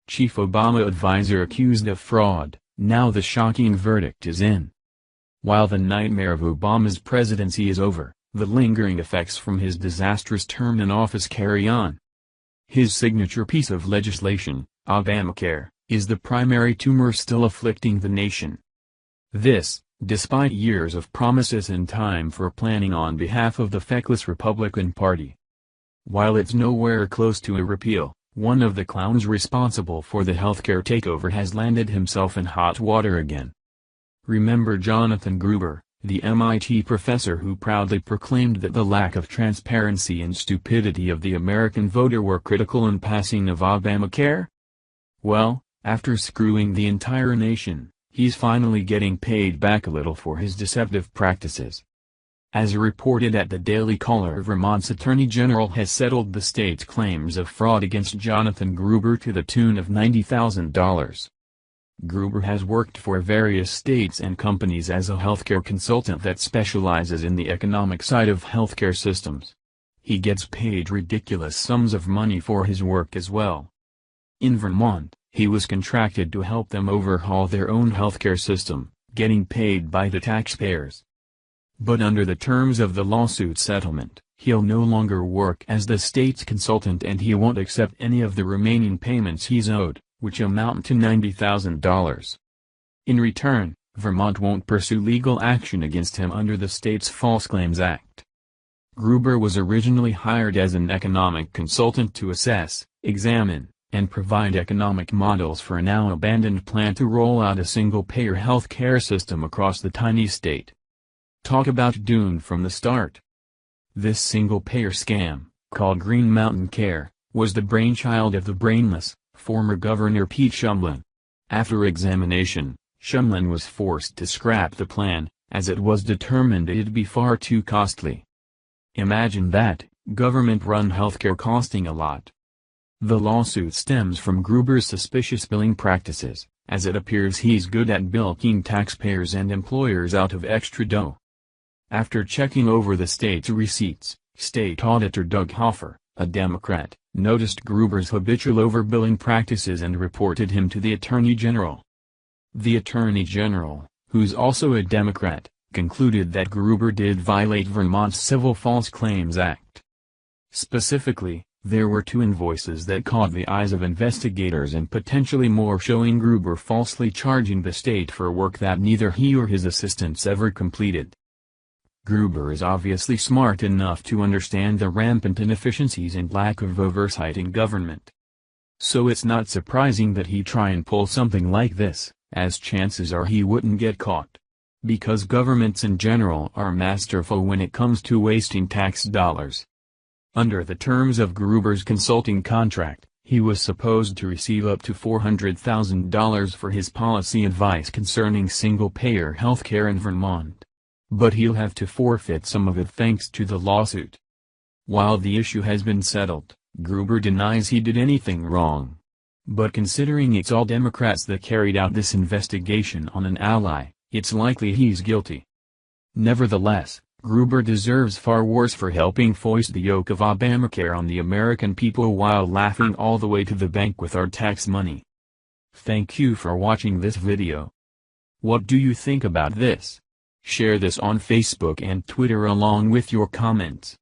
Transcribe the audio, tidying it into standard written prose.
chief Obama advisor accused of fraud. Now the shocking verdict is in. While the nightmare of Obama's presidency is over, the lingering effects from his disastrous term in office carry on. His signature piece of legislation, Obamacare, is the primary tumor still afflicting the nation. This, despite years of promises and time for planning on behalf of the feckless Republican Party. While it's nowhere close to a repeal, one of the clowns responsible for the healthcare takeover has landed himself in hot water again. Remember Jonathan Gruber, the MIT professor who proudly proclaimed that the lack of transparency and stupidity of the American voter were critical in passing of Obamacare? Well, after screwing the entire nation, he's finally getting paid back a little for his deceptive practices. As reported at the Daily Caller, Vermont's Attorney General has settled the state's claims of fraud against Jonathan Gruber to the tune of $90,000. Gruber has worked for various states and companies as a healthcare consultant that specializes in the economic side of healthcare systems. He gets paid ridiculous sums of money for his work as well. In Vermont, he was contracted to help them overhaul their own healthcare system, getting paid by the taxpayers. But under the terms of the lawsuit settlement, he'll no longer work as the state's consultant and he won't accept any of the remaining payments he's owed, which amount to $90,000. In return, Vermont won't pursue legal action against him under the state's False Claims Act. Gruber was originally hired as an economic consultant to assess, examine, and provide economic models for a now-abandoned plan to roll out a single-payer health care system across the tiny state. Talk about doomed from the start. This single-payer scam, called Green Mountain Care, was the brainchild of the brainless, former Governor Pete Shumlin. After examination, Shumlin was forced to scrap the plan, as it was determined it'd be far too costly. Imagine that, government-run healthcare costing a lot. The lawsuit stems from Gruber's suspicious billing practices, as it appears he's good at bilking taxpayers and employers out of extra dough. After checking over the state's receipts, State Auditor Doug Hoffer, a Democrat, noticed Gruber's habitual overbilling practices and reported him to the Attorney General. The Attorney General, who's also a Democrat, concluded that Gruber did violate Vermont's Civil False Claims Act. Specifically, there were 2 invoices that caught the eyes of investigators and potentially more showing Gruber falsely charging the state for work that neither he or his assistants ever completed. Gruber is obviously smart enough to understand the rampant inefficiencies and lack of oversight in government. So it's not surprising that he'd try and pull something like this, as chances are he wouldn't get caught. Because governments in general are masterful when it comes to wasting tax dollars. Under the terms of Gruber's consulting contract, he was supposed to receive up to $400,000 for his policy advice concerning single-payer healthcare in Vermont. But he'll have to forfeit some of it thanks to the lawsuit. While the issue has been settled, Gruber denies he did anything wrong. But considering it's all Democrats that carried out this investigation on an ally, it's likely he's guilty. Nevertheless, Gruber deserves far worse for helping foist the yoke of Obamacare on the American people while laughing all the way to the bank with our tax money. Thank you for watching this video. What do you think about this? Share this on Facebook and Twitter along with your comments.